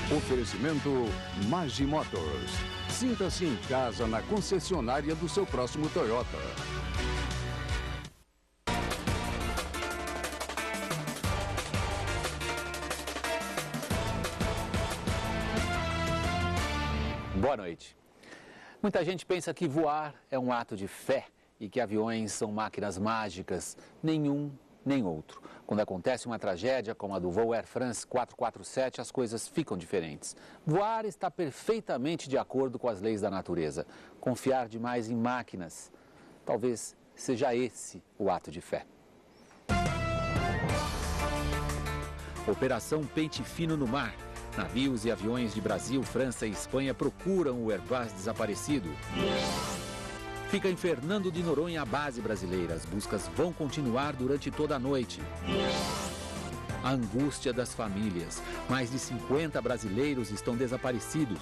Oferecimento Magi Motors. Sinta-se em casa na concessionária do seu próximo Toyota. Boa noite. Muita gente pensa que voar é um ato de fé e que aviões são máquinas mágicas. Nenhum nem outro. Quando acontece uma tragédia como a do voo Air France 447, as coisas ficam diferentes. Voar está perfeitamente de acordo com as leis da natureza. Confiar demais em máquinas, talvez seja esse o ato de fé. Operação Pente Fino no Mar. Navios e aviões de Brasil, França e Espanha procuram o Airbus desaparecido. Fica em Fernando de Noronha a base brasileira. As buscas vão continuar durante toda a noite. A angústia das famílias. Mais de 50 brasileiros estão desaparecidos.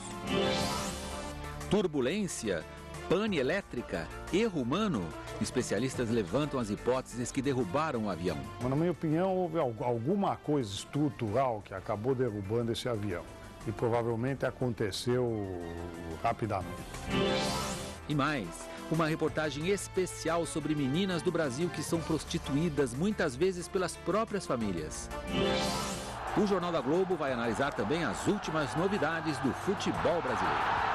Turbulência, pane elétrica, erro humano. Especialistas levantam as hipóteses que derrubaram o avião. Na minha opinião, houve alguma coisa estrutural que acabou derrubando esse avião. E provavelmente aconteceu rapidamente. E mais, uma reportagem especial sobre meninas do Brasil que são prostituídas muitas vezes pelas próprias famílias. O Jornal da Globo vai analisar também as últimas novidades do futebol brasileiro.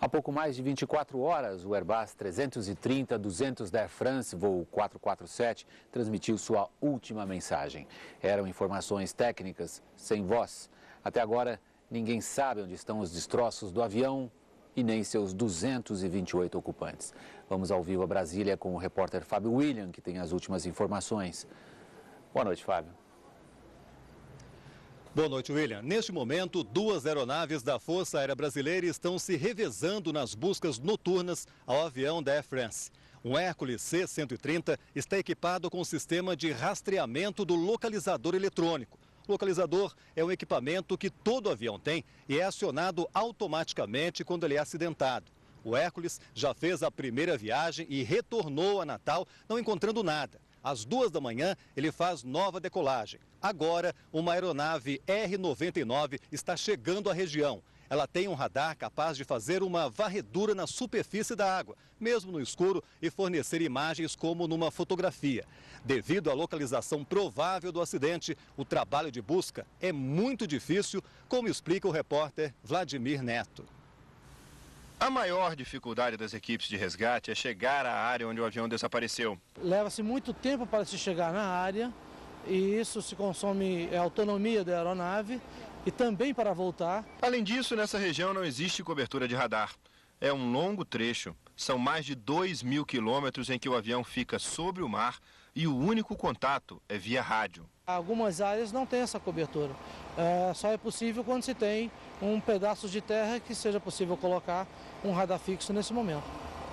Há pouco mais de 24 horas, o Airbus 330-200 da Air France, voo 447, transmitiu sua última mensagem. Eram informações técnicas, sem voz. Até agora, ninguém sabe onde estão os destroços do avião e nem seus 228 ocupantes. Vamos ao vivo a Brasília com o repórter Fábio William, que tem as últimas informações. Boa noite, Fábio. Boa noite, William. Neste momento, 2 aeronaves da Força Aérea Brasileira estão se revezando nas buscas noturnas ao avião da Air France. Um Hércules C-130 está equipado com um sistema de rastreamento do localizador eletrônico. O localizador é um equipamento que todo avião tem e é acionado automaticamente quando ele é acidentado. O Hércules já fez a primeira viagem e retornou a Natal não encontrando nada. Às 2 da manhã, ele faz nova decolagem. Agora, uma aeronave R-99 está chegando à região. Ela tem um radar capaz de fazer uma varredura na superfície da água, mesmo no escuro, e fornecer imagens como numa fotografia. Devido à localização provável do acidente, o trabalho de busca é muito difícil, como explica o repórter Vladimir Neto. A maior dificuldade das equipes de resgate é chegar à área onde o avião desapareceu. Leva-se muito tempo para se chegar na área e isso se consome a autonomia da aeronave e também para voltar. Além disso, nessa região não existe cobertura de radar. É um longo trecho. São mais de 2.000 quilômetros em que o avião fica sobre o mar e o único contato é via rádio. Algumas áreas não têm essa cobertura. Só é possível quando se tem um pedaço de terra que seja possível colocar um radar fixo nesse momento,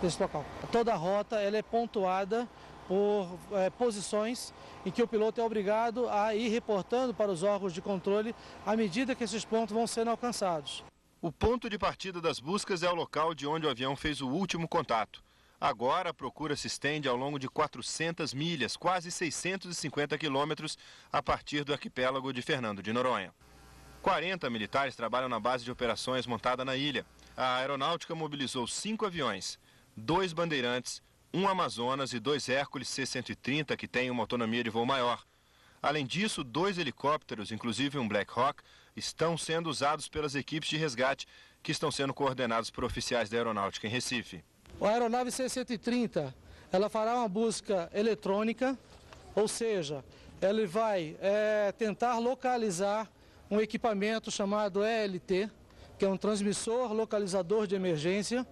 nesse local. Toda a rota ela é pontuada por posições em que o piloto é obrigado a ir reportando para os órgãos de controle à medida que esses pontos vão sendo alcançados. O ponto de partida das buscas é o local de onde o avião fez o último contato. Agora a procura se estende ao longo de 400 milhas, quase 650 quilômetros, a partir do arquipélago de Fernando de Noronha. 40 militares trabalham na base de operações montada na ilha. A aeronáutica mobilizou 5 aviões, 2 Bandeirantes, 1 Amazonas e 2 Hércules C-130, que têm uma autonomia de voo maior. Além disso, 2 helicópteros, inclusive um Black Hawk, estão sendo usados pelas equipes de resgate, que estão sendo coordenados por oficiais da aeronáutica em Recife. A aeronave C-130, ela fará uma busca eletrônica, ou seja, ele vai tentar localizar um equipamento chamado ELT, que é um transmissor localizador de emergência,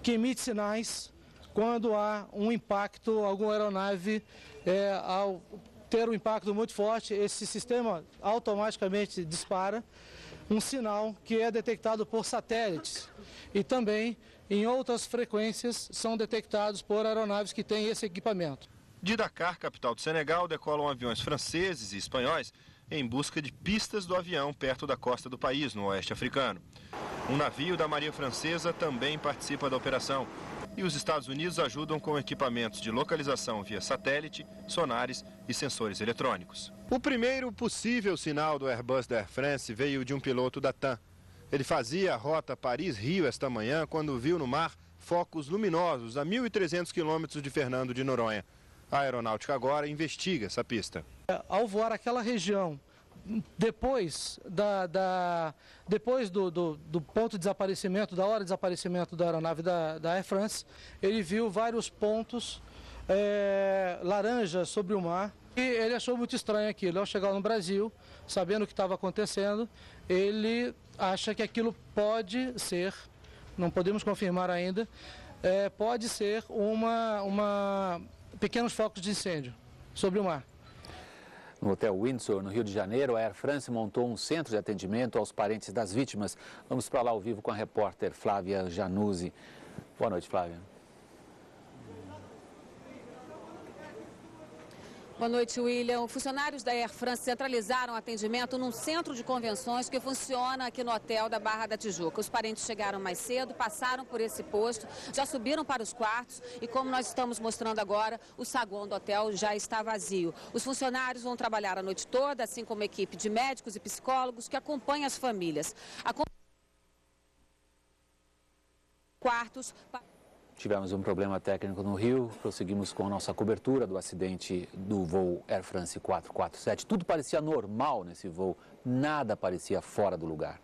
que emite sinais quando há um impacto, alguma aeronave, ao ter um impacto muito forte, esse sistema automaticamente dispara um sinal que é detectado por satélites e também em outras frequências são detectados por aeronaves que têm esse equipamento. De Dakar, capital do Senegal, decolam aviões franceses e espanhóis em busca de pistas do avião perto da costa do país, no oeste africano. Um navio da Marinha Francesa também participa da operação. e os Estados Unidos ajudam com equipamentos de localização via satélite, sonares e sensores eletrônicos. O primeiro possível sinal do Airbus da Air France veio de um piloto da TAM. Ele fazia a rota Paris-Rio esta manhã quando viu no mar focos luminosos a 1.300 quilômetros de Fernando de Noronha. A aeronáutica agora investiga essa pista. Ao voar aquela região, depois do ponto de desaparecimento, da hora de desaparecimento da aeronave da Air France, ele viu vários pontos laranjas sobre o mar e ele achou muito estranho aquilo. Ao chegar no Brasil, sabendo o que estava acontecendo, ele acha que aquilo pode ser, não podemos confirmar ainda, pode ser pequenos focos de incêndio sobre o mar. No Hotel Windsor, no Rio de Janeiro, a Air France montou um centro de atendimento aos parentes das vítimas. Vamos para lá ao vivo com a repórter Flávia Januzzi. Boa noite, Flávia. Boa noite, William. Funcionários da Air France centralizaram o atendimento num centro de convenções que funciona aqui no hotel da Barra da Tijuca. Os parentes chegaram mais cedo, passaram por esse posto, já subiram para os quartos e, como nós estamos mostrando agora, o saguão do hotel já está vazio. Os funcionários vão trabalhar a noite toda, assim como a equipe de médicos e psicólogos que acompanha as famílias. Quartos... Tivemos um problema técnico no Rio, prosseguimos com a nossa cobertura do acidente do voo Air France 447. Tudo parecia normal nesse voo, nada parecia fora do lugar.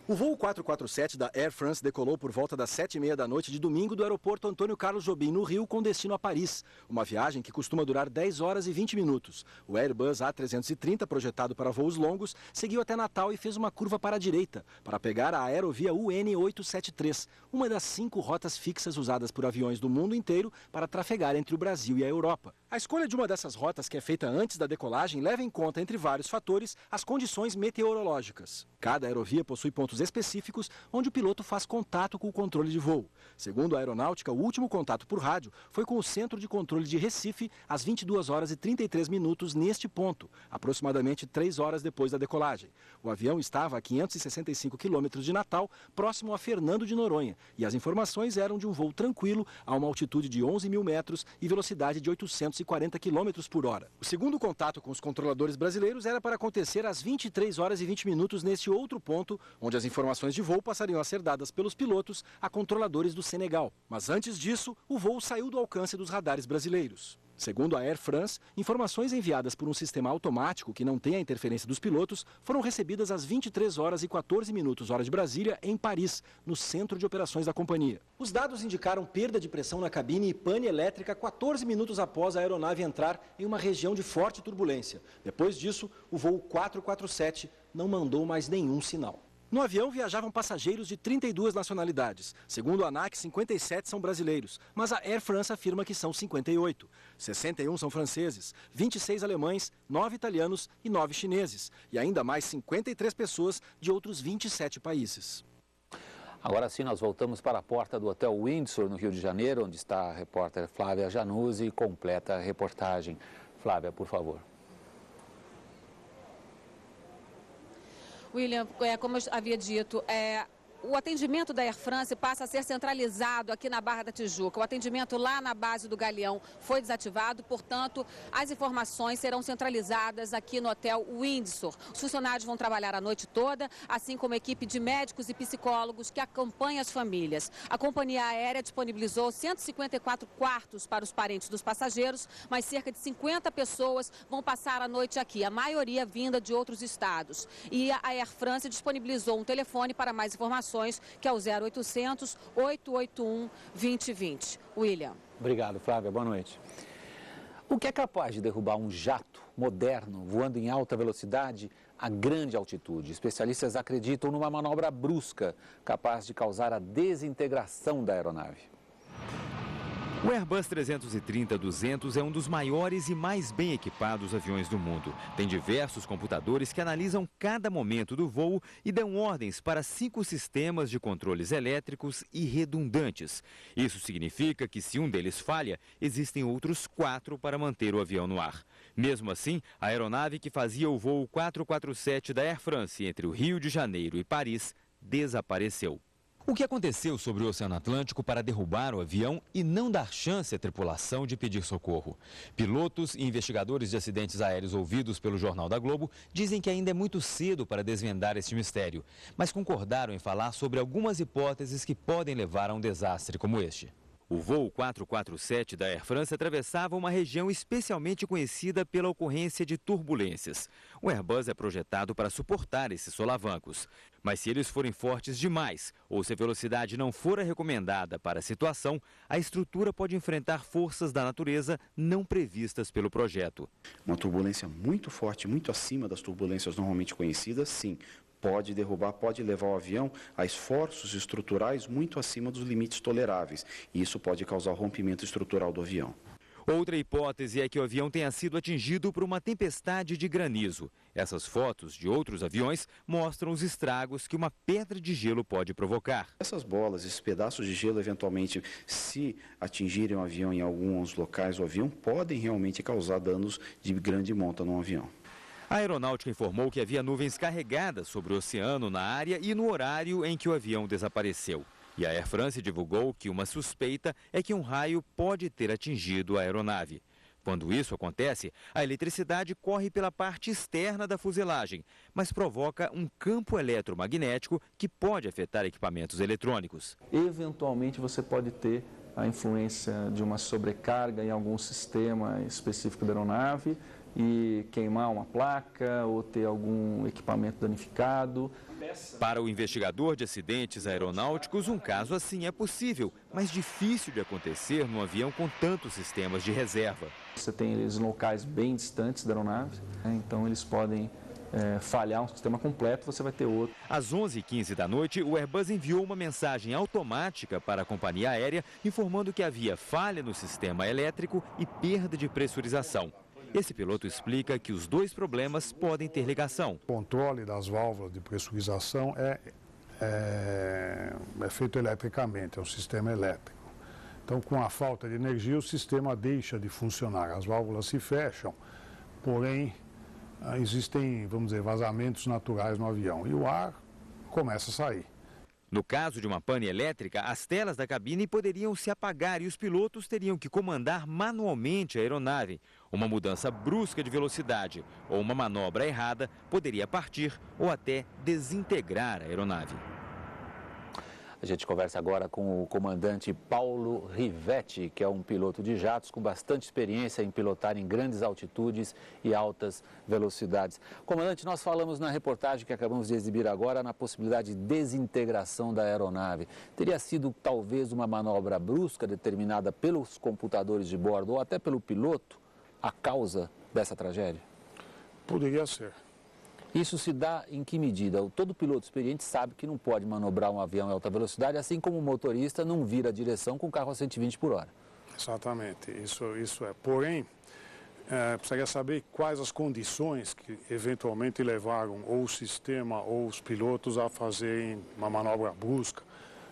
O voo 447 da Air France decolou por volta das 7h30 da noite de domingo do aeroporto Antônio Carlos Jobim, no Rio, com destino a Paris. Uma viagem que costuma durar 10 horas e 20 minutos. O Airbus A330, projetado para voos longos, seguiu até Natal e fez uma curva para a direita, para pegar a aerovia UN-873, uma das 5 rotas fixas usadas por aviões do mundo inteiro para trafegar entre o Brasil e a Europa. A escolha de uma dessas rotas, que é feita antes da decolagem, leva em conta, entre vários fatores, as condições meteorológicas. Cada aerovia possui pontos específicos onde o piloto faz contato com o controle de voo. Segundo a aeronáutica, o último contato por rádio foi com o Centro de Controle de Recife às 22 horas e 33 minutos neste ponto, aproximadamente 3 horas depois da decolagem. O avião estava a 565 quilômetros de Natal, próximo a Fernando de Noronha, e as informações eram de um voo tranquilo a uma altitude de 11.000 metros e velocidade de 840 quilômetros por hora. O segundo contato com os controladores brasileiros era para acontecer às 23 horas e 20 minutos neste outro ponto, onde as informações de voo passariam a ser dadas pelos pilotos a controladores do Senegal. Mas antes disso, o voo saiu do alcance dos radares brasileiros. Segundo a Air France, informações enviadas por um sistema automático que não tem a interferência dos pilotos foram recebidas às 23 horas e 14 minutos, hora de Brasília, em Paris, no centro de operações da companhia. Os dados indicaram perda de pressão na cabine e pane elétrica 14 minutos após a aeronave entrar em uma região de forte turbulência. Depois disso, o voo 447 não mandou mais nenhum sinal. No avião viajavam passageiros de 32 nacionalidades. Segundo a ANAC, 57 são brasileiros, mas a Air France afirma que são 58. 61 são franceses, 26 alemães, 9 italianos e 9 chineses. E ainda mais 53 pessoas de outros 27 países. Agora sim, nós voltamos para a porta do Hotel Windsor, no Rio de Janeiro, onde está a repórter Flávia Januzzi e completa a reportagem. Flávia, por favor. William, como eu havia dito, o atendimento da Air France passa a ser centralizado aqui na Barra da Tijuca. O atendimento lá na base do Galeão foi desativado, portanto, as informações serão centralizadas aqui no Hotel Windsor. Os funcionários vão trabalhar a noite toda, assim como a equipe de médicos e psicólogos que acompanha as famílias. A companhia aérea disponibilizou 154 quartos para os parentes dos passageiros, mas cerca de 50 pessoas vão passar a noite aqui, a maioria vinda de outros estados. E a Air France disponibilizou um telefone para mais informações, que é o 0800 881 2020. William. Obrigado, Flávia. Boa noite. O que é capaz de derrubar um jato moderno voando em alta velocidade a grande altitude? Especialistas acreditam numa manobra brusca capaz de causar a desintegração da aeronave. O Airbus 330-200 é um dos maiores e mais bem equipados aviões do mundo. Tem diversos computadores que analisam cada momento do voo e dão ordens para 5 sistemas de controles elétricos e redundantes. Isso significa que se um deles falha, existem outros 4 para manter o avião no ar. Mesmo assim, a aeronave que fazia o voo 447 da Air France entre o Rio de Janeiro e Paris desapareceu. O que aconteceu sobre o Oceano Atlântico para derrubar o avião e não dar chance à tripulação de pedir socorro? Pilotos e investigadores de acidentes aéreos ouvidos pelo Jornal da Globo dizem que ainda é muito cedo para desvendar este mistério, mas concordaram em falar sobre algumas hipóteses que podem levar a um desastre como este. O voo 447 da Air France atravessava uma região especialmente conhecida pela ocorrência de turbulências. O Airbus é projetado para suportar esses solavancos. Mas se eles forem fortes demais, ou se a velocidade não for a recomendada para a situação, a estrutura pode enfrentar forças da natureza não previstas pelo projeto. Uma turbulência muito forte, muito acima das turbulências normalmente conhecidas, sim. Pode derrubar, pode levar o avião a esforços estruturais muito acima dos limites toleráveis. E isso pode causar rompimento estrutural do avião. Outra hipótese é que o avião tenha sido atingido por uma tempestade de granizo. Essas fotos de outros aviões mostram os estragos que uma pedra de gelo pode provocar. Essas bolas, esses pedaços de gelo, eventualmente, se atingirem o avião em alguns locais do avião, podem realmente causar danos de grande monta no avião. A aeronáutica informou que havia nuvens carregadas sobre o oceano na área e no horário em que o avião desapareceu. E a Air France divulgou que uma suspeita é que um raio pode ter atingido a aeronave. Quando isso acontece, a eletricidade corre pela parte externa da fuselagem, mas provoca um campo eletromagnético que pode afetar equipamentos eletrônicos. Eventualmente você pode ter a influência de uma sobrecarga em algum sistema específico da aeronave e queimar uma placa ou ter algum equipamento danificado. Para o investigador de acidentes aeronáuticos, um caso assim é possível, mas difícil de acontecer num avião com tantos sistemas de reserva. Você tem eles em locais bem distantes da aeronave, então eles podem falhar um sistema completo, você vai ter outro. Às 11h15 da noite, o Airbus enviou uma mensagem automática para a companhia aérea informando que havia falha no sistema elétrico e perda de pressurização. Esse piloto explica que os dois problemas podem ter ligação. O controle das válvulas de pressurização é feito eletricamente, é um sistema elétrico. Então, com a falta de energia, o sistema deixa de funcionar. As válvulas se fecham, porém, existem, vamos dizer, vazamentos naturais no avião e o ar começa a sair. No caso de uma pane elétrica, as telas da cabine poderiam se apagar e os pilotos teriam que comandar manualmente a aeronave. Uma mudança brusca de velocidade ou uma manobra errada poderia partir ou até desintegrar a aeronave. A gente conversa agora com o comandante Paulo Rivetti, que é um piloto de jatos com bastante experiência em pilotar em grandes altitudes e altas velocidades. Comandante, nós falamos na reportagem que acabamos de exibir agora na possibilidade de desintegração da aeronave. Teria sido talvez uma manobra brusca determinada pelos computadores de bordo ou até pelo piloto a causa dessa tragédia? Poderia ser. Isso se dá em que medida? Todo piloto experiente sabe que não pode manobrar um avião em alta velocidade, assim como o motorista não vira a direção com o carro a 120 por hora. Exatamente, isso é. Porém, precisaria saber quais as condições que eventualmente levaram ou o sistema ou os pilotos a fazerem uma manobra brusca,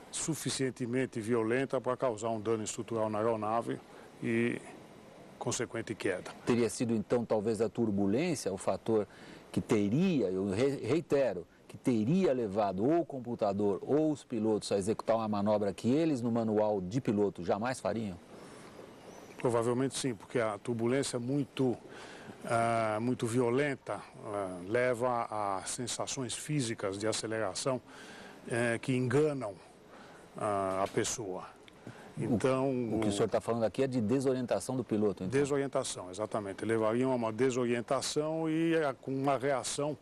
suficientemente violenta para causar um dano estrutural na aeronave e consequente queda. Teria sido então talvez a turbulência o fator que teria, eu reitero, que teria levado ou o computador ou os pilotos a executar uma manobra que eles no manual de piloto jamais fariam? Provavelmente sim, porque a turbulência muito violenta leva a sensações físicas de aceleração que enganam a pessoa. Então, o que o senhor está falando aqui é de desorientação do piloto, então? Desorientação, exatamente. Levariam a uma desorientação e com uma reação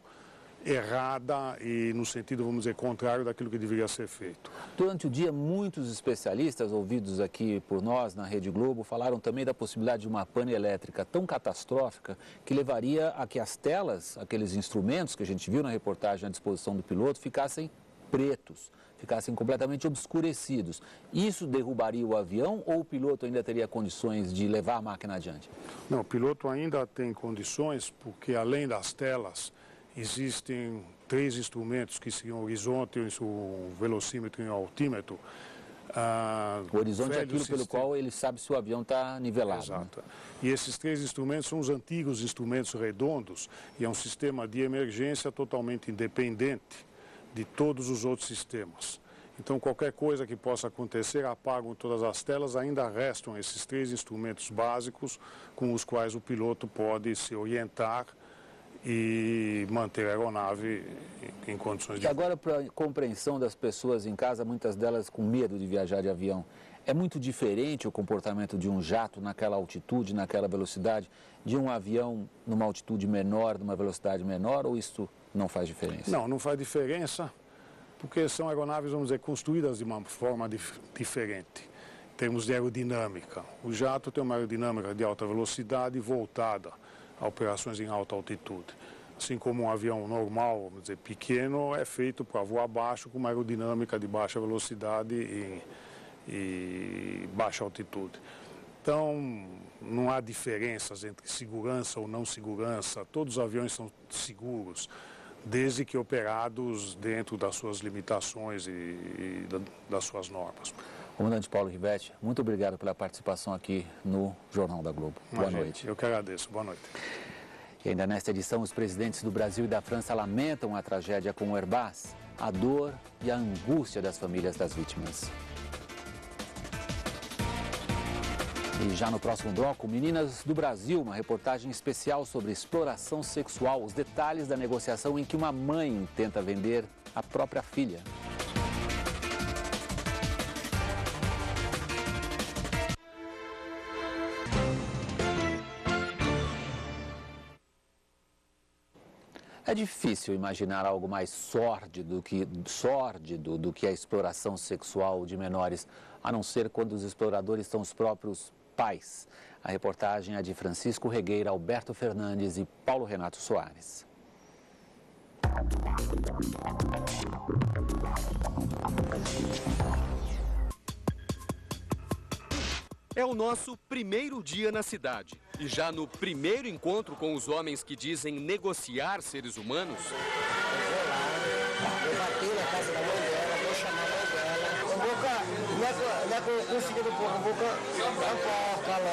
errada e no sentido, vamos dizer, contrário daquilo que deveria ser feito. Durante o dia, muitos especialistas ouvidos aqui por nós na Rede Globo falaram também da possibilidade de uma pane elétrica tão catastrófica que levaria a que as telas, aqueles instrumentos que a gente viu na reportagem à disposição do piloto, ficassem pretos, ficassem completamente obscurecidos. Isso derrubaria o avião ou o piloto ainda teria condições de levar a máquina adiante? Não, o piloto ainda tem condições porque além das telas existem 3 instrumentos que seriam o horizonte, o velocímetro e o altímetro. O horizonte é aquilo pelo qual ele sabe se o avião está nivelado. Exato. Né? E esses 3 instrumentos são os antigos instrumentos redondos e é um sistema de emergência totalmente independente de todos os outros sistemas. Então, qualquer coisa que possa acontecer, apagam todas as telas, ainda restam esses 3 instrumentos básicos com os quais o piloto pode se orientar e manter a aeronave em condições de... Agora, para a compreensão das pessoas em casa, muitas delas com medo de viajar de avião, é muito diferente o comportamento de um jato naquela altitude, naquela velocidade, de um avião numa altitude menor, numa velocidade menor, ou isso não faz diferença? Não, não faz diferença, porque são aeronaves, vamos dizer, construídas de uma forma diferente, em termos de aerodinâmica. O jato tem uma aerodinâmica de alta velocidade voltada a operações em alta altitude. Assim como um avião normal, vamos dizer, pequeno, é feito para voar baixo com uma aerodinâmica de baixa velocidade e baixa altitude. Então, não há diferenças entre segurança ou não segurança. Todos os aviões são seguros, desde que operados dentro das suas limitações e das suas normas. Comandante Paulo Rivetti, muito obrigado pela participação aqui no Jornal da Globo. Boa noite. Eu que agradeço. Boa noite. E ainda nesta edição, os presidentes do Brasil e da França lamentam a tragédia com o Airbus, a dor e a angústia das famílias das vítimas. E já no próximo bloco, Meninas do Brasil, uma reportagem especial sobre exploração sexual, os detalhes da negociação em que uma mãe tenta vender a própria filha. É difícil imaginar algo mais sórdido do que a exploração sexual de menores, a não ser quando os exploradores são os próprios pais. A reportagem é de Francisco Regueira, Alberto Fernandes e Paulo Renato Soares. É o nosso primeiro dia na cidade. E já no primeiro encontro com os homens que dizem negociar seres humanos... Eu bati na casa da mãe dela, vou chamar a mãe dela. O Boca, não é com o filho do Boca, o Boca é porca lá.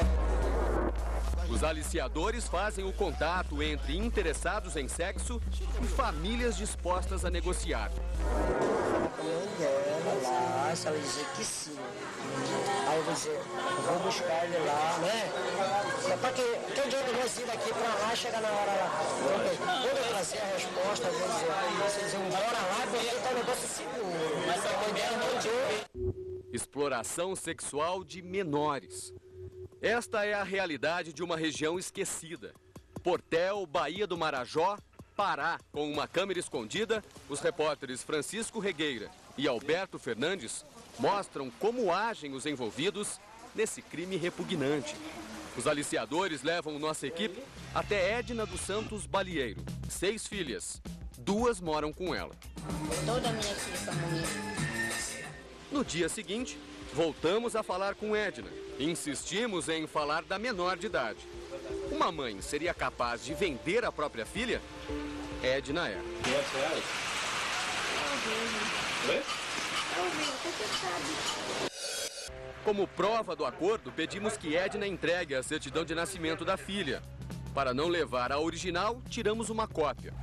Os aliciadores fazem o contato entre interessados em sexo e famílias dispostas a negociar. A mãe dela lá, se ela dizer que sim. Aí eu vou dizer, eu vou buscar ele lá, né? Para que adianta nós ir daqui para lá, chegar na hora lá. Quando eu trazer a resposta, eu vou dizer, vocês dizer, bora lá, porque tá um negócio seguro. Mas a mãe dela não deu. Exploração sexual de menores. Esta é a realidade de uma região esquecida. Portel, Baía do Marajó, Pará. Com uma câmera escondida, os repórteres Francisco Regueira e Alberto Fernandes mostram como agem os envolvidos nesse crime repugnante. Os aliciadores levam nossa equipe até Edna dos Santos Balieiro. 6 filhas, 2 moram com ela. Toda minha filha são mulher. No dia seguinte, voltamos a falar com Edna. Insistimos em falar da menor de idade. Uma mãe seria capaz de vender a própria filha? Edna é. Como prova do acordo, pedimos que Edna entregue a certidão de nascimento da filha. Para não levar a original, tiramos uma cópia.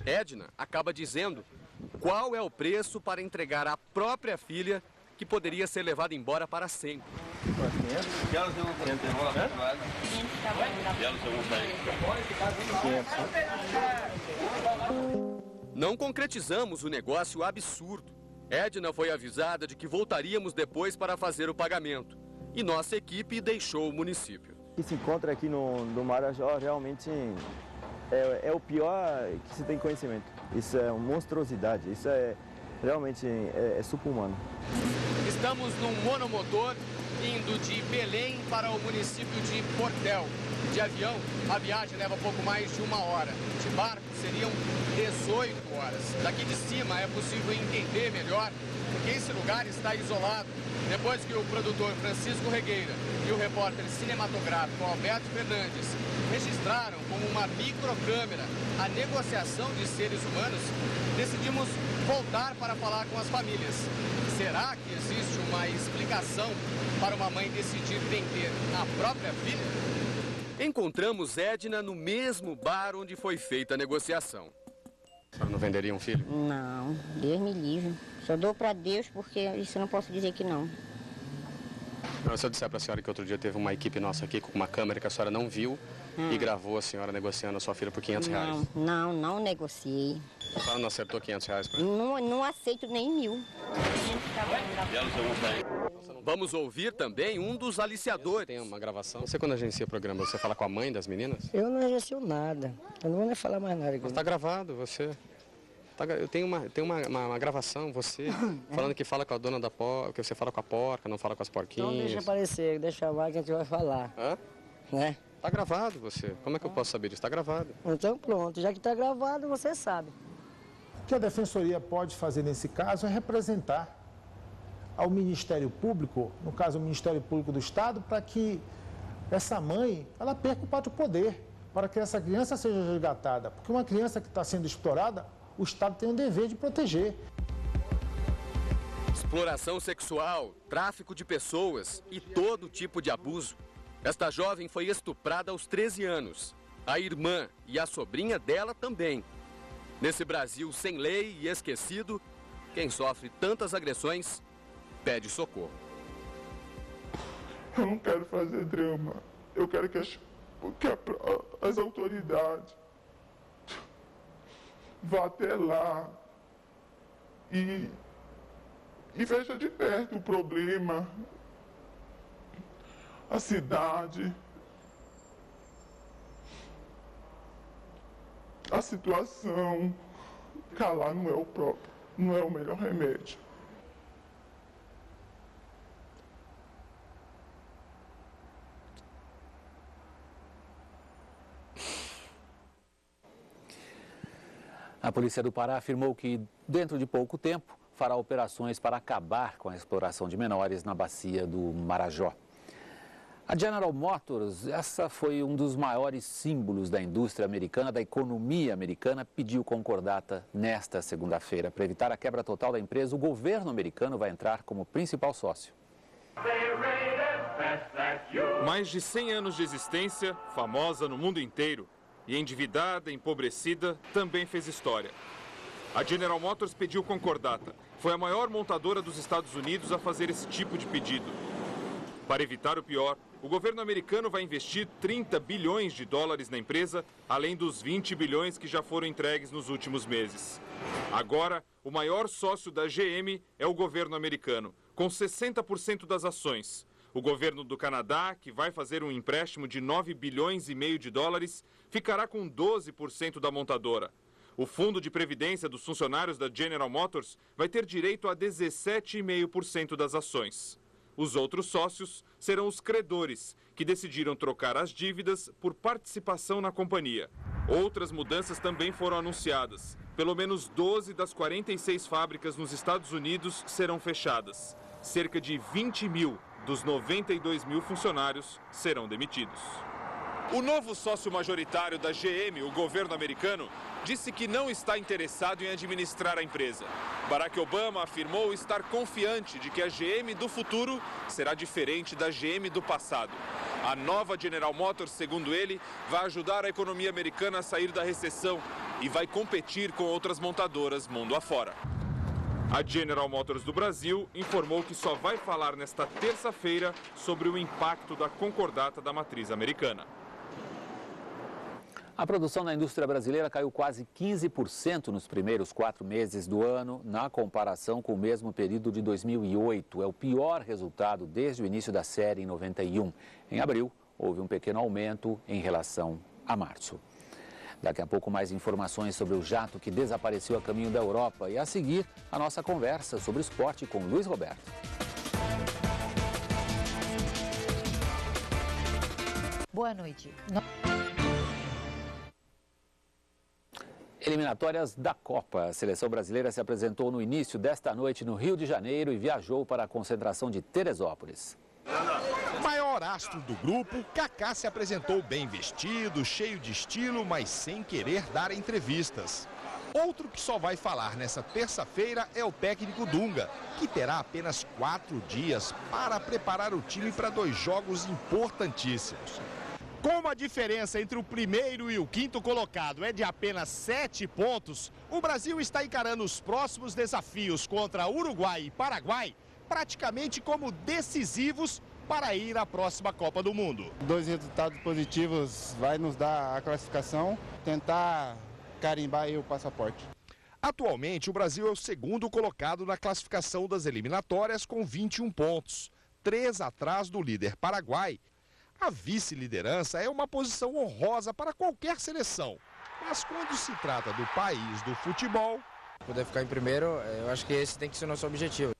Edna acaba dizendo qual é o preço para entregar a própria filha, que poderia ser levada embora para sempre. Não concretizamos o negócio absurdo. Edna foi avisada de que voltaríamos depois para fazer o pagamento. E nossa equipe deixou o município. O que se encontra aqui no Marajó realmente é o pior que se tem conhecimento. Isso é uma monstruosidade, isso é realmente super-humano. Estamos num monomotor indo de Belém para o município de Portel. De avião, a viagem leva pouco mais de 1 hora. De barco, seriam 18 horas. Daqui de cima é possível entender melhor porque esse lugar está isolado. Depois que o produtor Francisco Regueira e o repórter cinematográfico Alberto Fernandes registraram com uma microcâmera a negociação de seres humanos, decidimos voltar para falar com as famílias. Será que existe uma explicação para uma mãe decidir vender a própria filha? Encontramos Edna no mesmo bar onde foi feita a negociação. A senhora não venderia um filho? Não, Deus me livre. Só dou para Deus porque isso eu não posso dizer que não. Se eu disser para a senhora que outro dia teve uma equipe nossa aqui com uma câmera que a senhora não viu e gravou a senhora negociando a sua filha por R$500. Não negociei. A senhora não acertou R$500 para Não aceito nem 1.000. Vamos ouvir também um dos aliciadores. Tem uma gravação. Você, quando agencia o programa, você fala com a mãe das meninas? Eu não agencio nada. Eu não vou nem falar mais nada. Mas está gravado, você... Eu tenho uma gravação, você, falando que fala com a dona da porca, que você fala com a porca, não fala com as porquinhas. Então deixa aparecer, deixa lá que a gente vai falar. Hã? Né? Tá gravado você. Como é que eu posso saber disso? Tá gravado. Então pronto, já que tá gravado, você sabe. O que a Defensoria pode fazer nesse caso é representar ao Ministério Público, no caso o Ministério Público do Estado, para que essa mãe, ela perca o pátrio poder, para que essa criança seja resgatada. Porque uma criança que está sendo explorada, o Estado tem o dever de proteger. Exploração sexual, tráfico de pessoas e todo tipo de abuso. Esta jovem foi estuprada aos 13 anos. A irmã e a sobrinha dela também. Nesse Brasil sem lei e esquecido, quem sofre tantas agressões pede socorro. Eu não quero fazer drama. Eu quero que as autoridades vá até lá e veja de perto o problema, a cidade, a situação. Calar não é o melhor remédio. A Polícia do Pará afirmou que, dentro de pouco tempo, fará operações para acabar com a exploração de menores na bacia do Marajó. A General Motors, essa foi um dos maiores símbolos da indústria americana, da economia americana, pediu concordata nesta segunda-feira. Para evitar a quebra total da empresa, o governo americano vai entrar como principal sócio. Mais de 100 anos de existência, famosa no mundo inteiro. E endividada, empobrecida, também fez história. A General Motors pediu concordata. Foi a maior montadora dos Estados Unidos a fazer esse tipo de pedido. Para evitar o pior, o governo americano vai investir 30 bilhões de dólares na empresa, além dos 20 bilhões que já foram entregues nos últimos meses. Agora, o maior sócio da GM é o governo americano, com 60% das ações. O governo do Canadá, que vai fazer um empréstimo de 9 bilhões e meio de dólares, ficará com 12% da montadora. O fundo de previdência dos funcionários da General Motors vai ter direito a 17,5% das ações. Os outros sócios serão os credores, que decidiram trocar as dívidas por participação na companhia. Outras mudanças também foram anunciadas. Pelo menos 12 das 46 fábricas nos Estados Unidos serão fechadas. Cerca de 20 mil dos 92 mil funcionários serão demitidos. O novo sócio majoritário da GM, o governo americano, disse que não está interessado em administrar a empresa. Barack Obama afirmou estar confiante de que a GM do futuro será diferente da GM do passado. A nova General Motors, segundo ele, vai ajudar a economia americana a sair da recessão e vai competir com outras montadoras mundo afora. A General Motors do Brasil informou que só vai falar nesta terça-feira sobre o impacto da concordata da matriz americana. A produção da indústria brasileira caiu quase 15% nos primeiros 4 meses do ano, na comparação com o mesmo período de 2008. É o pior resultado desde o início da série em 91. Em abril, houve um pequeno aumento em relação a março. Daqui a pouco mais informações sobre o jato que desapareceu a caminho da Europa e a seguir a nossa conversa sobre esporte com Luiz Roberto. Boa noite. Eliminatórias da Copa. A seleção brasileira se apresentou no início desta noite no Rio de Janeiro e viajou para a concentração de Teresópolis. Maior astro do grupo, Kaká se apresentou bem vestido, cheio de estilo, mas sem querer dar entrevistas. Outro que só vai falar nessa terça-feira é o técnico Dunga, que terá apenas 4 dias para preparar o time para 2 jogos importantíssimos. Como a diferença entre o primeiro e o quinto colocado é de apenas 7 pontos, o Brasil está encarando os próximos desafios contra Uruguai e Paraguai praticamente como decisivos para ir à próxima Copa do Mundo. 2 resultados positivos vai nos dar a classificação, tentar carimbar aí o passaporte. Atualmente, o Brasil é o segundo colocado na classificação das eliminatórias com 21 pontos, 3 atrás do líder Paraguai. A vice-liderança é uma posição honrosa para qualquer seleção, mas quando se trata do país do futebol... Poder ficar em primeiro, eu acho que esse tem que ser o nosso objetivo.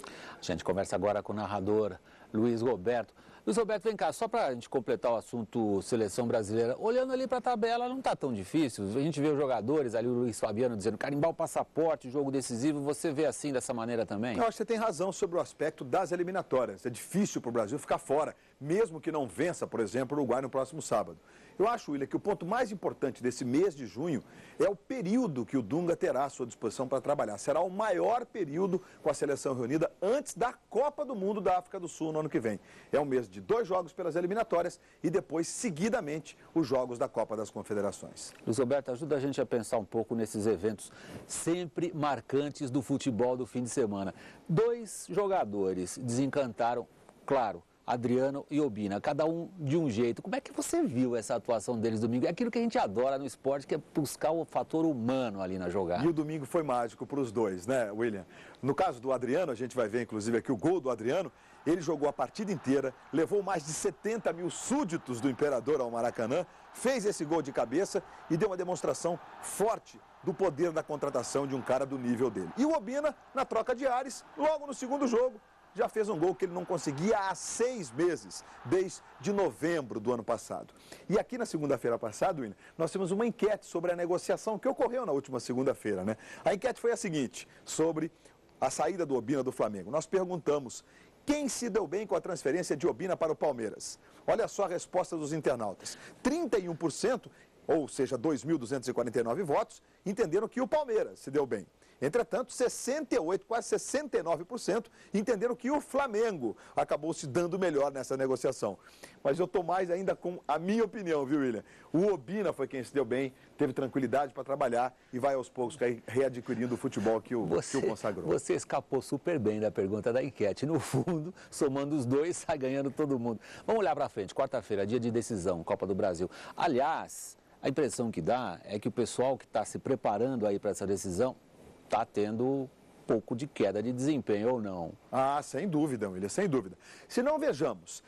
A gente conversa agora com o narrador Luiz Roberto. Luiz Roberto, vem cá, só para a gente completar o assunto seleção brasileira. Olhando ali para a tabela, não está tão difícil. A gente vê os jogadores, ali o Luiz Fabiano dizendo carimbar o passaporte, jogo decisivo. Você vê assim, dessa maneira também? Eu acho que você tem razão sobre o aspecto das eliminatórias. É difícil para o Brasil ficar fora, mesmo que não vença, por exemplo, o Uruguai no próximo sábado. Eu acho, William, que o ponto mais importante desse mês de junho é o período que o Dunga terá à sua disposição para trabalhar. Será o maior período com a seleção reunida antes da Copa do Mundo da África do Sul no ano que vem. É um mês de 2 jogos pelas eliminatórias e depois, seguidamente, os jogos da Copa das Confederações. Luiz Roberto, ajuda a gente a pensar um pouco nesses eventos sempre marcantes do futebol do fim de semana. 2 jogadores desencantaram, claro, Adriano e Obina, cada um de um jeito. Como é que você viu essa atuação deles domingo? É aquilo que a gente adora no esporte, que é buscar o fator humano ali na jogada. E o domingo foi mágico para os dois, né, William? No caso do Adriano, a gente vai ver inclusive aqui o gol do Adriano, ele jogou a partida inteira, levou mais de 70 mil súditos do Imperador ao Maracanã, fez esse gol de cabeça e deu uma demonstração forte do poder da contratação de um cara do nível dele. E o Obina, na troca de ares, logo no segundo jogo, já fez um gol que ele não conseguia há 6 meses, desde novembro do ano passado. E aqui na segunda-feira passada, William, nós temos uma enquete sobre a negociação que ocorreu na última segunda-feira, né? A enquete foi a seguinte, sobre a saída do Obina do Flamengo. Nós perguntamos quem se deu bem com a transferência de Obina para o Palmeiras. Olha só a resposta dos internautas. 31%, ou seja, 2.249 votos, entenderam que o Palmeiras se deu bem. Entretanto, 68%, quase 69% entenderam que o Flamengo acabou se dando melhor nessa negociação. Mas eu estou mais ainda com a minha opinião, viu, William? O Obina foi quem se deu bem, teve tranquilidade para trabalhar e vai aos poucos readquirindo o futebol que o consagrou. Você escapou super bem da pergunta da enquete. No fundo, somando os dois, sai ganhando todo mundo. Vamos olhar para frente. Quarta-feira, dia de decisão, Copa do Brasil. Aliás, a impressão que dá é que o pessoal que está se preparando aí para essa decisão está tendo um pouco de queda de desempenho ou não? Ah, sem dúvida, William, sem dúvida. Se não, vejamos.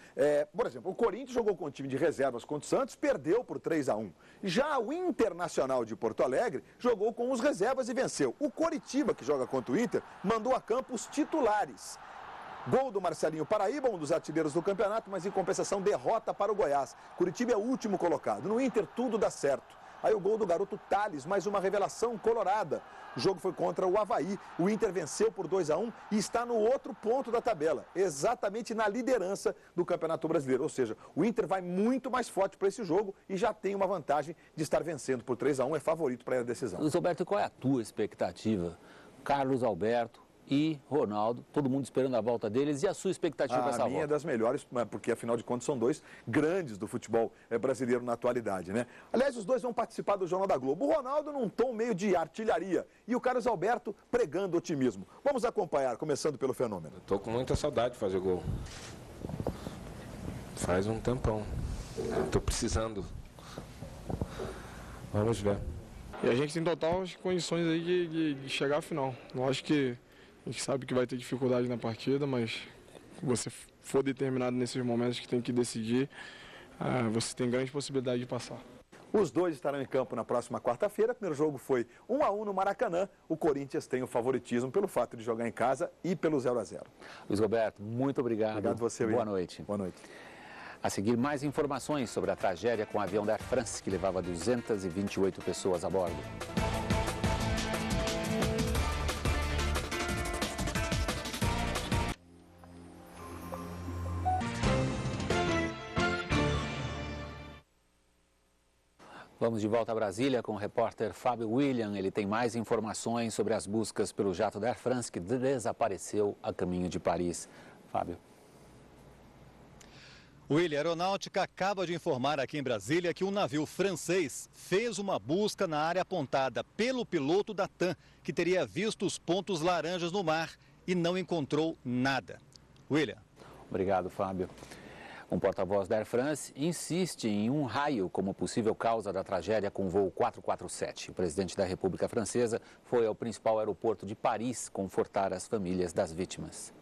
Por exemplo, o Corinthians jogou com o time de reservas contra o Santos, perdeu por 3-1. Já o Internacional de Porto Alegre jogou com os reservas e venceu. O Coritiba, que joga contra o Inter, mandou a campo os titulares. Gol do Marcelinho Paraíba, um dos artilheiros do campeonato, mas em compensação derrota para o Goiás. Curitiba é o último colocado. No Inter tudo dá certo. Aí o gol do garoto Thales, mais uma revelação colorada. O jogo foi contra o Avaí. O Inter venceu por 2-1 e está no outro ponto da tabela, exatamente na liderança do Campeonato Brasileiro. Ou seja, o Inter vai muito mais forte para esse jogo e já tem uma vantagem de estar vencendo por 3-1. É favorito para a decisão. Luiz Roberto, qual é a tua expectativa? Carlos Alberto e Ronaldo, todo mundo esperando a volta deles. E a sua expectativa para essa volta? A minha é das melhores, porque afinal de contas são dois grandes do futebol brasileiro na atualidade, né? Aliás, os dois vão participar do Jornal da Globo. O Ronaldo num tom meio de artilharia e o Carlos Alberto pregando otimismo. Vamos acompanhar, começando pelo fenômeno. Tô com muita saudade de fazer gol. Faz um tempão. Tô precisando. Vamos ver. E a gente tem total condições aí de chegar à final. Lógico que a gente sabe que vai ter dificuldade na partida, mas se você for determinado nesses momentos que tem que decidir, você tem grande possibilidade de passar. Os dois estarão em campo na próxima quarta-feira. O primeiro jogo foi 1-1 no Maracanã. O Corinthians tem o favoritismo pelo fato de jogar em casa e pelo 0-0. Luiz Roberto, muito obrigado. Obrigado você, Boa noite. Boa noite. A seguir, mais informações sobre a tragédia com o avião da Air France, que levava 228 pessoas a bordo. Vamos de volta a Brasília com o repórter Fábio William. Ele tem mais informações sobre as buscas pelo jato da Air France que desapareceu a caminho de Paris. Fábio. William, a Aeronáutica acaba de informar aqui em Brasília que um navio francês fez uma busca na área apontada pelo piloto da TAM, que teria visto os pontos laranjas no mar e não encontrou nada. William. Obrigado, Fábio. Um porta-voz da Air France insiste em um raio como possível causa da tragédia com o voo 447. O presidente da República Francesa foi ao principal aeroporto de Paris confortar as famílias das vítimas.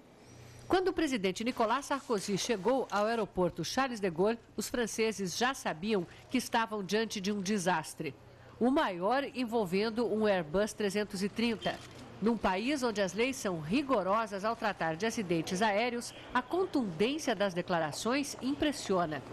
Quando o presidente Nicolas Sarkozy chegou ao aeroporto Charles de Gaulle, os franceses já sabiam que estavam diante de um desastre. O maior envolvendo um Airbus 330. Num país onde as leis são rigorosas ao tratar de acidentes aéreos, a contundência das declarações impressiona.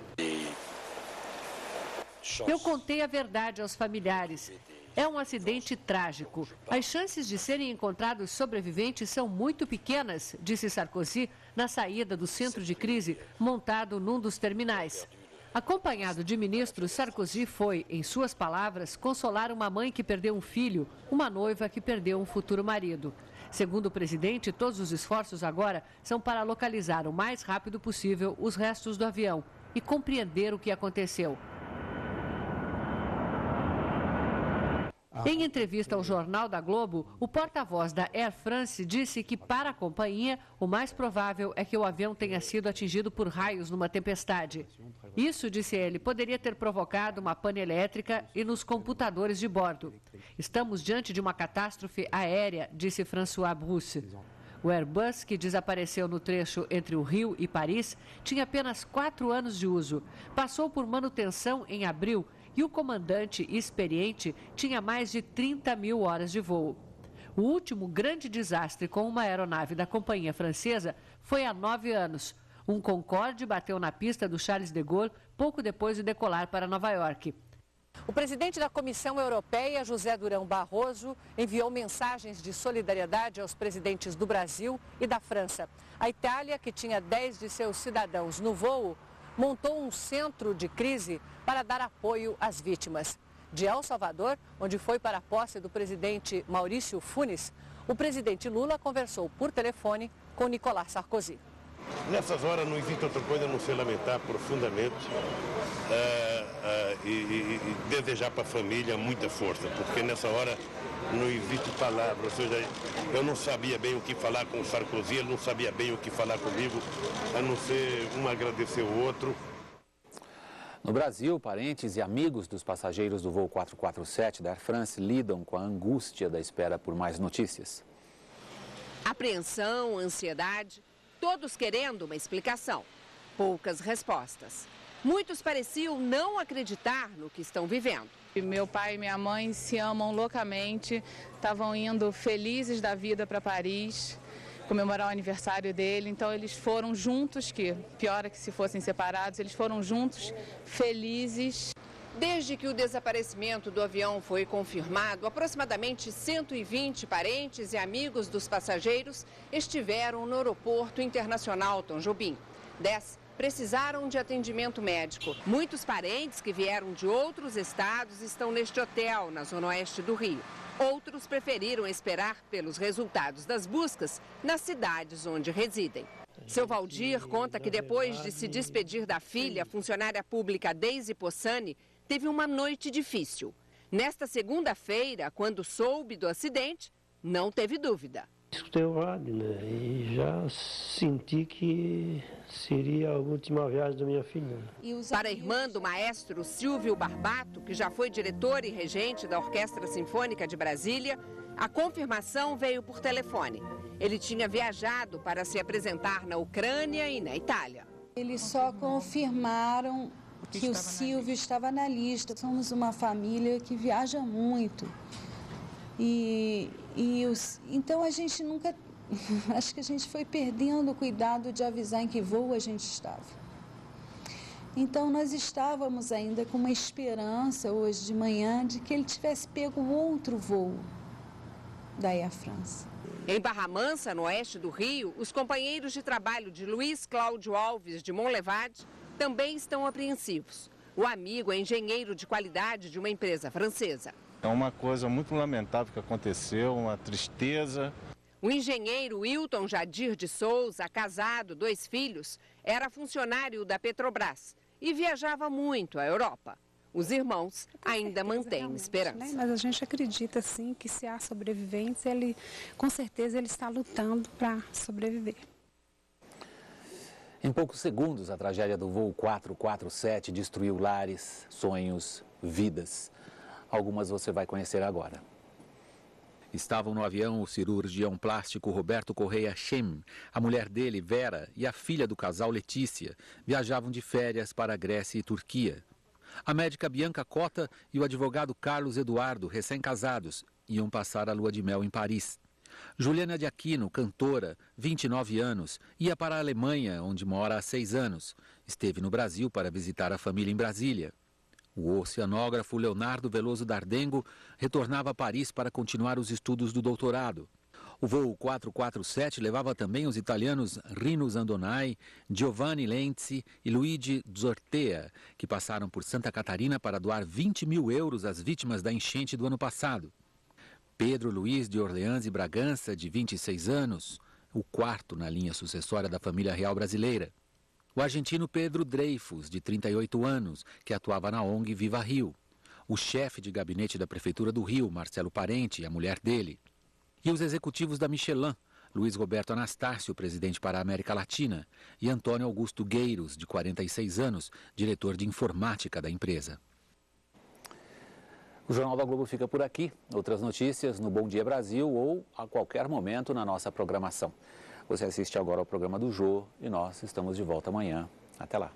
Eu contei a verdade aos familiares. É um acidente trágico. As chances de serem encontrados sobreviventes são muito pequenas, disse Sarkozy na saída do centro de crise montado num dos terminais. Acompanhado de ministros, Sarkozy foi, em suas palavras, consolar uma mãe que perdeu um filho, uma noiva que perdeu um futuro marido. Segundo o presidente, todos os esforços agora são para localizar o mais rápido possível os restos do avião e compreender o que aconteceu. Em entrevista ao Jornal da Globo, o porta-voz da Air France disse que, para a companhia, o mais provável é que o avião tenha sido atingido por raios numa tempestade. Isso, disse ele, poderia ter provocado uma pane elétrica e nos computadores de bordo. Estamos diante de uma catástrofe aérea, disse François Brousse. O Airbus, que desapareceu no trecho entre o Rio e Paris, tinha apenas 4 anos de uso. Passou por manutenção em abril e o comandante experiente tinha mais de 30 mil horas de voo. O último grande desastre com uma aeronave da companhia francesa foi há 9 anos. Um Concorde bateu na pista do Charles de Gaulle pouco depois de decolar para Nova York. O presidente da Comissão Europeia, José Durão Barroso, enviou mensagens de solidariedade aos presidentes do Brasil e da França. A Itália, que tinha 10 de seus cidadãos no voo, montou um centro de crise para dar apoio às vítimas. De El Salvador, onde foi para a posse do presidente Maurício Funes, o presidente Lula conversou por telefone com Nicolas Sarkozy. Nessas horas não existe outra coisa a não se lamentar profundamente e desejar para a família muita força, porque nessa hora não existe palavra, ou seja, eu não sabia bem o que falar com o Sarkozy, ele não sabia bem o que falar comigo, a não ser um agradecer o outro. No Brasil, parentes e amigos dos passageiros do voo 447 da Air France lidam com a angústia da espera por mais notícias. Apreensão, ansiedade, todos querendo uma explicação. Poucas respostas. Muitos pareciam não acreditar no que estão vivendo. Meu pai e minha mãe se amam loucamente, estavam indo felizes da vida para Paris, comemorar o aniversário dele, então eles foram juntos, que pior é que se fossem separados, eles foram juntos, felizes. Desde que o desaparecimento do avião foi confirmado, aproximadamente 120 parentes e amigos dos passageiros estiveram no Aeroporto Internacional Tom Jobim. 10 precisaram de atendimento médico. Muitos parentes que vieram de outros estados estão neste hotel, na zona oeste do Rio. Outros preferiram esperar pelos resultados das buscas nas cidades onde residem. Seu Valdir conta que depois de se despedir da filha, a funcionária pública Deise Possani, teve uma noite difícil. Nesta segunda-feira, quando soube do acidente, não teve dúvida. Escutei o rádio, né? E já senti que seria a última viagem da minha filha. Para a irmã do maestro Silvio Barbato, que já foi diretor e regente da Orquestra Sinfônica de Brasília, a confirmação veio por telefone. Ele tinha viajado para se apresentar na Ucrânia e na Itália. Eles só confirmaram que o Silvio estava na lista. Somos uma família que viaja muito. Então a gente nunca, acho que a gente foi perdendo o cuidado de avisar em que voo a gente estava. Então nós estávamos ainda com uma esperança hoje de manhã de que ele tivesse pego outro voo da Air France. Em Barra Mansa, no oeste do Rio, os companheiros de trabalho de Luiz Cláudio Alves de Monlevade também estão apreensivos. O amigo é engenheiro de qualidade de uma empresa francesa. É uma coisa muito lamentável que aconteceu, uma tristeza. O engenheiro Wilton Jadir de Souza, casado, 2 filhos, era funcionário da Petrobras e viajava muito à Europa. Os irmãos ainda mantêm esperança. Né? Mas a gente acredita, sim, que se há sobreviventes, com certeza ele está lutando para sobreviver. Em poucos segundos, a tragédia do voo 447 destruiu lares, sonhos, vidas. Algumas você vai conhecer agora. Estavam no avião o cirurgião plástico Roberto Correia Chem, a mulher dele, Vera, e a filha do casal, Letícia. Viajavam de férias para a Grécia e Turquia. A médica Bianca Cota e o advogado Carlos Eduardo, recém-casados, iam passar a lua de mel em Paris. Juliana de Aquino, cantora, 29 anos, ia para a Alemanha, onde mora há 6 anos. Esteve no Brasil para visitar a família em Brasília. O oceanógrafo Leonardo Veloso Dardengo retornava a Paris para continuar os estudos do doutorado. O voo 447 levava também os italianos Rino Zandonai, Giovanni Lenzi e Luigi Zortea, que passaram por Santa Catarina para doar 20 mil euros às vítimas da enchente do ano passado. Pedro Luiz de Orleans e Bragança, de 26 anos, o 4º na linha sucessória da família real brasileira. O argentino Pedro Dreyfus, de 38 anos, que atuava na ONG Viva Rio. O chefe de gabinete da Prefeitura do Rio, Marcelo Parente, e a mulher dele. E os executivos da Michelin, Luiz Roberto Anastácio, presidente para a América Latina, e Antônio Augusto Gueiros, de 46 anos, diretor de informática da empresa. O Jornal da Globo fica por aqui. Outras notícias no Bom Dia Brasil ou a qualquer momento na nossa programação. Você assiste agora ao programa do Jô e nós estamos de volta amanhã. Até lá.